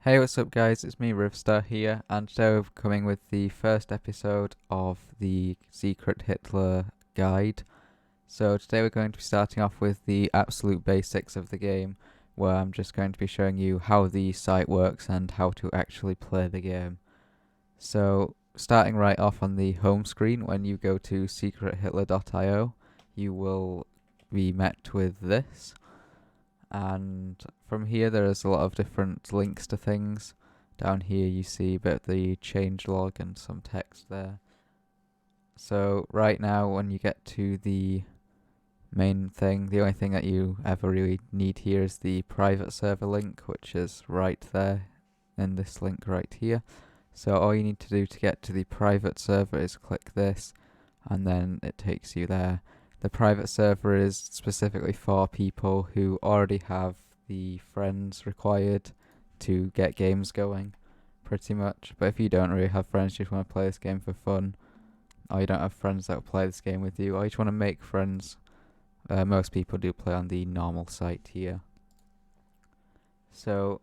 Hey, what's up, guys? It's me, Rivstar here, and today we're coming with the first episode of the Secret Hitler Guide. So, today we're going to be starting off with the absolute basics of the game, where I'm just going to be showing you how the site works and how to actually play the game. So, starting right off on the home screen, when you go to secrethitler.io, you will be met with this. And from here there is a lot of different links to things. Down here you see a bit of the changelog and some text there. So right now when you get to the main thing, the only thing that you ever really need here is the private server link, which is right there in this link right here. So all you need to do to get to the private server is click this, and then it takes you there. The private server is specifically for people who already have the friends required to get games going, pretty much. But if you don't really have friends, you just want to play this game for fun, or you don't have friends that will play this game with you, or you just want to make friends, most people do play on the normal site here. So,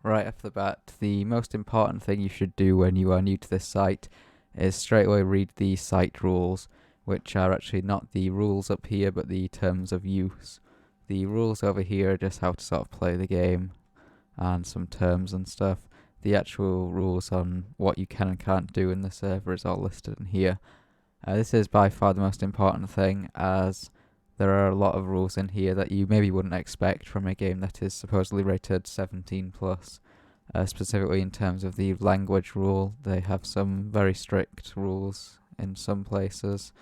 right off the bat, the most important thing you should do when you are new to this site is straight away read the site rules, which are actually not the rules up here, but the terms of use. The rules over here are just how to sort of play the game and some terms and stuff. The actual rules on what you can and can't do in the server is all listed in here. This is by far the most important thing, as there are a lot of rules in here that you maybe wouldn't expect from a game that is supposedly rated 17 plus. Specifically in terms of the language rule, they have some very strict rules in some places.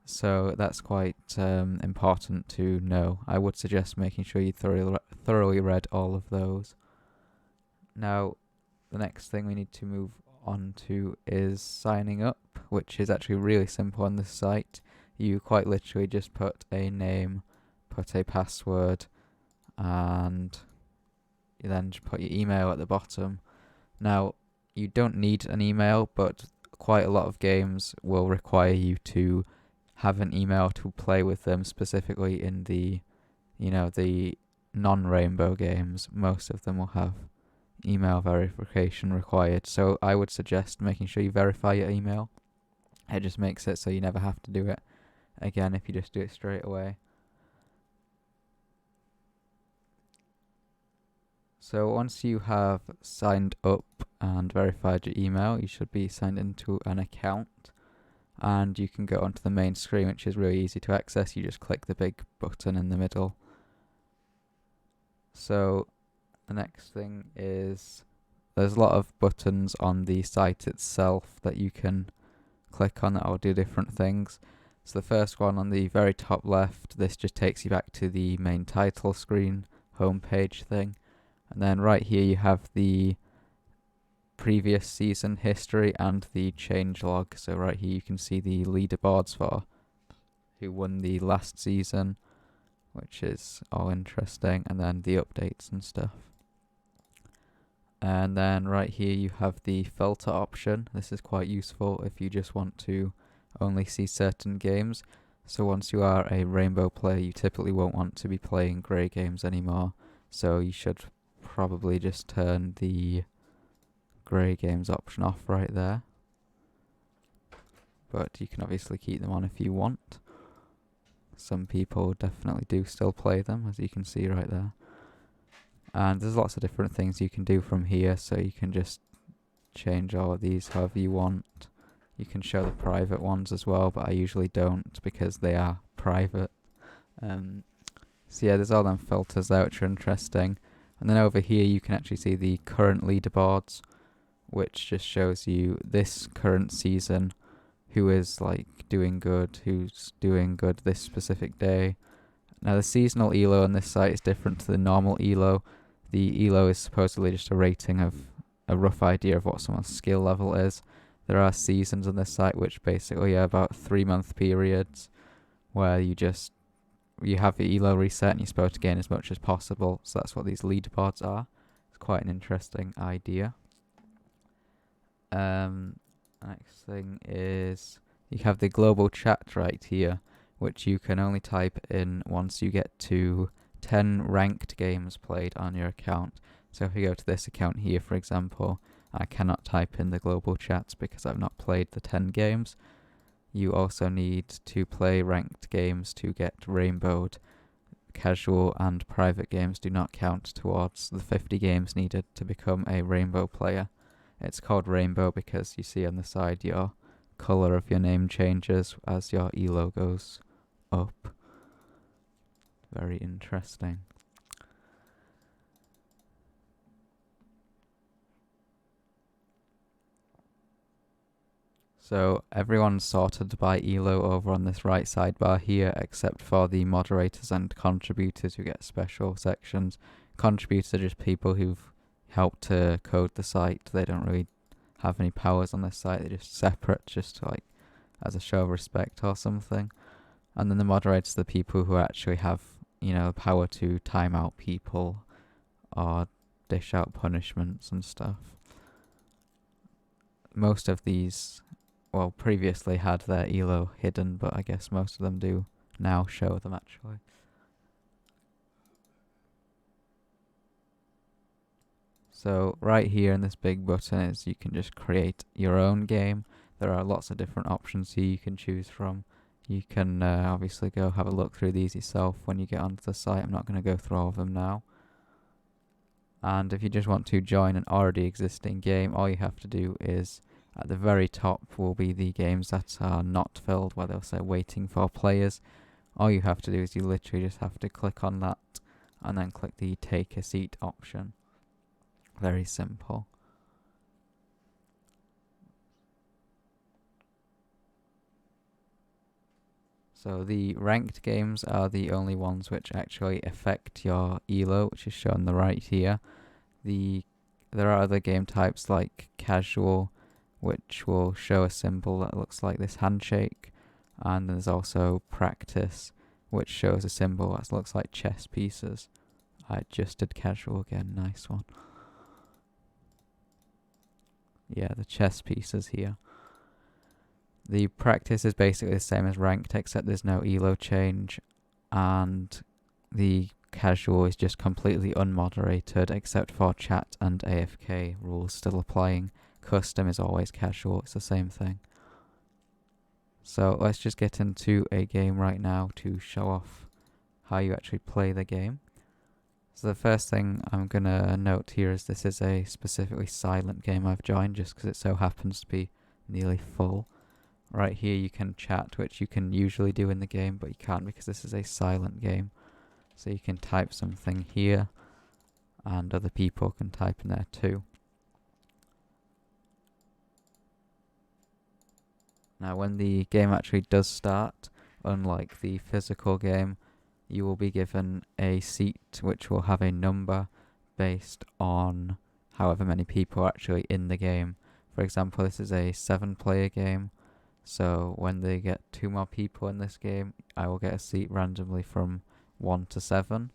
So that's quite important to know. I would suggest making sure you thoroughly read all of those. Now, the next thing we need to move on to is signing up, which is actually really simple on this site. You quite literally just put a name, put a password, and you then just put your email at the bottom. Now, you don't need an email, but quite a lot of games will require you to have an email to play with them, specifically in the non-rainbow games. Most of them will have email verification required, so I would suggest making sure you verify your email. It just makes it so you never have to do it again if you just do it straight away. So once you have signed up and verified your email, you should be signed into an account, and you can go onto the main screen, which is really easy to access. You just click the big button in the middle. So the next thing is there's a lot of buttons on the site itself that you can click on that will do different things. So the first one on the very top left, this just takes you back to the main title screen, homepage thing. And then right here you have the previous season history and the changelog. So right here you can see the leaderboards for who won the last season, which is all interesting, and then the updates and stuff. And then right here you have the filter option. This is quite useful if you just want to only see certain games. So once you are a rainbow player, you typically won't want to be playing grey games anymore. So you should probably just turn the grey games option off right there. But you can obviously keep them on if you want. Some people definitely do still play them, as you can see right there. And there's lots of different things you can do from here, so you can just change all of these however you want. You can show the private ones as well, but I usually don't because they are private. So yeah, there's all them filters there which are interesting. And then over here you can actually see the current leaderboards, which just shows you this current season, who is doing good, who's doing good this specific day. Now the seasonal ELO on this site is different to the normal ELO. The ELO is supposedly just a rating of a rough idea of what someone's skill level is. There are seasons on this site which basically are about 3-month periods where you have the ELO reset and you're supposed to gain as much as possible. So that's what these leaderboards are. It's quite an interesting idea. Next thing is you have the global chat right here, which you can only type in once you get to 10 ranked games played on your account. So if you go to this account here, for example, I cannot type in the global chats because I've not played the 10 games. You also need to play ranked games to get rainbowed. Casual and private games do not count towards the 50 games needed to become a rainbow player. It's called rainbow because you see on the side your colour of your name changes as your elo goes up. Very interesting. So everyone's sorted by elo over on this right sidebar here, except for the moderators and contributors who get special sections. Contributors are just people who've helped to code the site. They don't really have any powers on this site. They're just separate, just like as a show of respect or something. And then the moderators are the people who actually have, power to time out people or dish out punishments and stuff. Most of these, previously had their elo hidden, but I guess most of them do now show them actually. So right here in this big button is you can just create your own game. There are lots of different options here you can choose from. You can obviously go have a look through these yourself when you get onto the site. I'm not going to go through all of them now. And if you just want to join an already existing game, all you have to do is at the very top will be the games that are not filled, where they'll say waiting for players. All you have to do is you literally just have to click on that and then click the take a seat option. Very simple. So the ranked games are the only ones which actually affect your elo, which is shown on the right here. There are other game types like casual, which will show a symbol that looks like this handshake, and there's also practice, which shows a symbol that looks like chess pieces. I just did casual again, nice one. Yeah, the chess pieces here. The practice is basically the same as ranked, except there's no elo change, and the casual is just completely unmoderated, except for chat and AFK rules still applying. Custom is always casual, it's the same thing. So let's just get into a game right now to show off how you actually play the game. So the first thing I'm going to note here is this is a specifically silent game I've joined just because it so happens to be nearly full. Right here you can chat, which you can usually do in the game, but you can't because this is a silent game. So you can type something here, and other people can type in there too. Now when the game actually does start, unlike the physical game, you will be given a seat which will have a number based on however many people are actually in the game. For example, this is a 7-player game, so when they get 2 more people in this game, I will get a seat randomly from 1 to 7.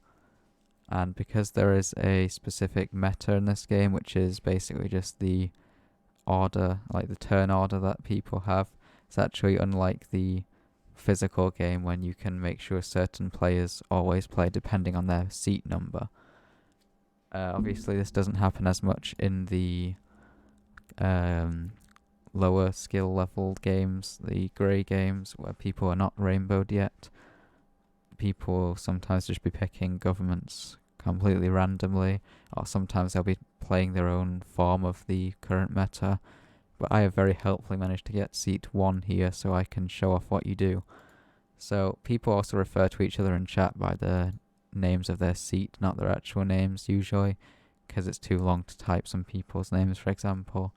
And because there is a specific meta in this game, which is basically just the order, like the turn order that people have, it's actually unlike the physical game when you can make sure certain players always play depending on their seat number. Obviously this doesn't happen as much in the lower skill level games, the grey games where people are not rainbowed yet. People will sometimes just be picking governments completely randomly, or sometimes they'll be playing their own form of the current meta. But I have very helpfully managed to get seat 1 here so I can show off what you do. So people also refer to each other in chat by the names of their seat, not their actual names usually, because it's too long to type some people's names, for example,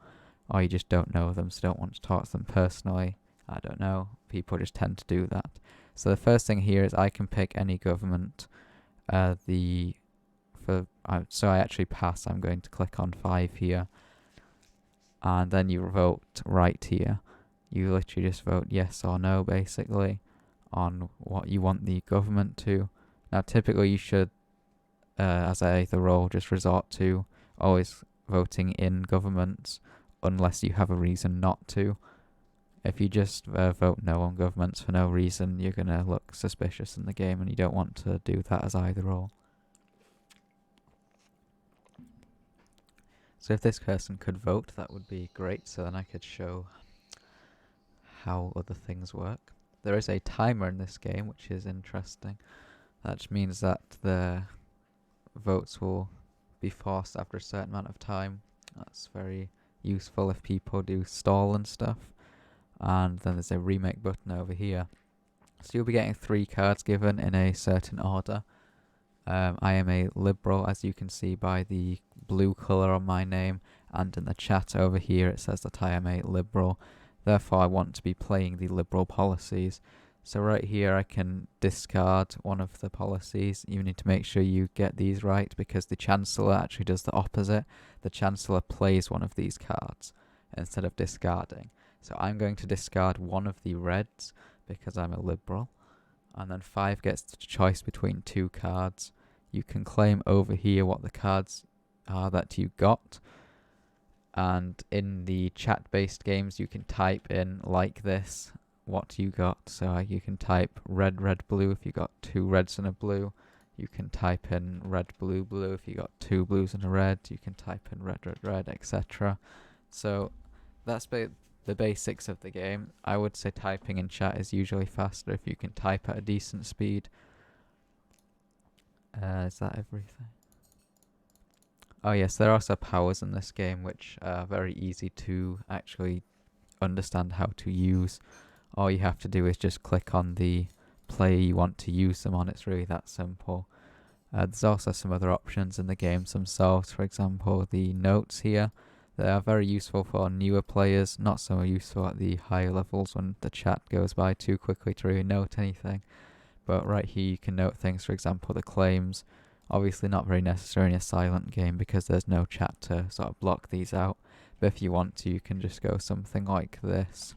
or you just don't know them, so don't want to talk to them personally. I don't know, people just tend to do that. So the first thing here is I can pick any government. So I actually pass. I'm going to click on 5 here, and then you vote right here. You literally just vote yes or no, basically, on what you want the government to. Now, typically you should, as a the role, just resort to always voting in governments, unless you have a reason not to. If you just vote no on governments for no reason, you're going to look suspicious in the game, and you don't want to do that as either or. So if this person could vote, that would be great, so then I could show how other things work. There is a timer in this game, which is interesting. That means that the votes will be forced after a certain amount of time. That's very useful if people do stall and stuff. And then there's a remake button over here. So you'll be getting 3 cards given in a certain order. I am a liberal, as you can see by the blue colour on my name, and in the chat over here it says that I am a liberal. Therefore I want to be playing the liberal policies. So right here I can discard one of the policies. You need to make sure you get these right, because the Chancellor actually does the opposite. The Chancellor plays one of these cards instead of discarding. So I'm going to discard one of the reds because I'm a liberal. And then 5 gets the choice between 2 cards. You can claim over here what the cards are that you got. And in the chat-based games, you can type in like this what you got. So you can type red, red, blue if you got 2 reds and a blue. You can type in red, blue, blue if you got 2 blues and a red. You can type in red, red, red, etc. So that's the basics of the game. I would say typing in chat is usually faster if you can type at a decent speed. Is that everything? Oh yes, there are also powers in this game which are very easy to actually understand how to use. All you have to do is just click on the player you want to use them on. It's really that simple. There's also some other options in the games themselves. For example, the notes here. They are very useful for newer players, not so useful at the higher levels when the chat goes by too quickly to really note anything. But right here you can note things, for example the claims. Obviously not very necessary in a silent game because there's no chat to sort of block these out. But if you want to, you can just go something like this.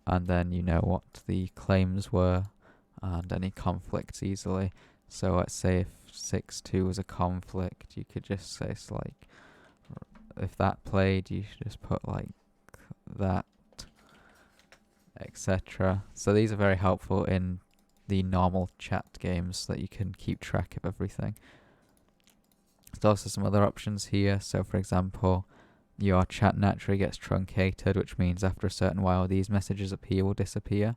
And then you know what the claims were and any conflicts easily. So let's say if 6-2 was a conflict, you could just say it's like, if that played, you should just put like that, etc. So these are very helpful in the normal chat games so that you can keep track of everything. There's also some other options here. So for example, your chat naturally gets truncated, which means after a certain while these messages up here will disappear.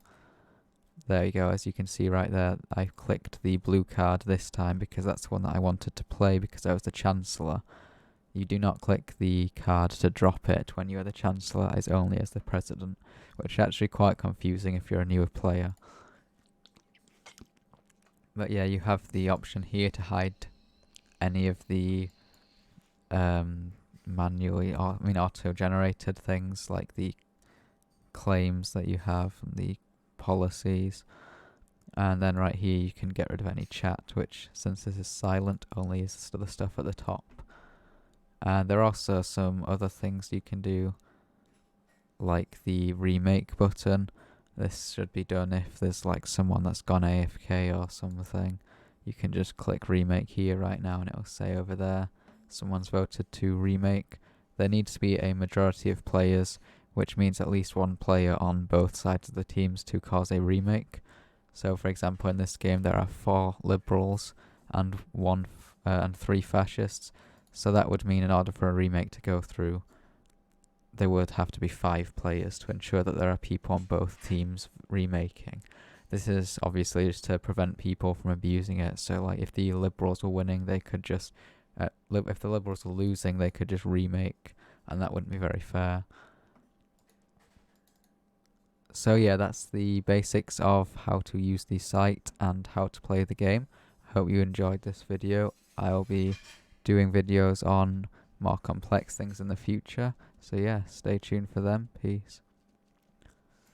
There you go, as you can see right there, I clicked the blue card this time because that's the one that I wanted to play because I was the Chancellor. You do not click the card to drop it when you are the Chancellor, as only as the President, which is actually quite confusing if you're a newer player. But yeah, you have the option here to hide any of the auto-generated things like the claims that you have and the policies. And then right here you can get rid of any chat, which since this is silent only is the stuff at the top. And there are also some other things you can do, like the remake button. This should be done if there's like someone that's gone AFK or something. You can just click remake here right now and it'll say over there someone's voted to remake. There needs to be a majority of players, which means at least one player on both sides of the teams to cause a remake. So for example in this game there are 4 liberals and 3 fascists. So that would mean in order for a remake to go through, there would have to be 5 players to ensure that there are people on both teams remaking. This is obviously just to prevent people from abusing it. So like if the liberals were winning, they could just, if the liberals were losing, they could just remake, and that wouldn't be very fair. So yeah, that's the basics of how to use the site and how to play the game. I hope you enjoyed this video. I'll be doing videos on more complex things in the future. So yeah, stay tuned for them. Peace.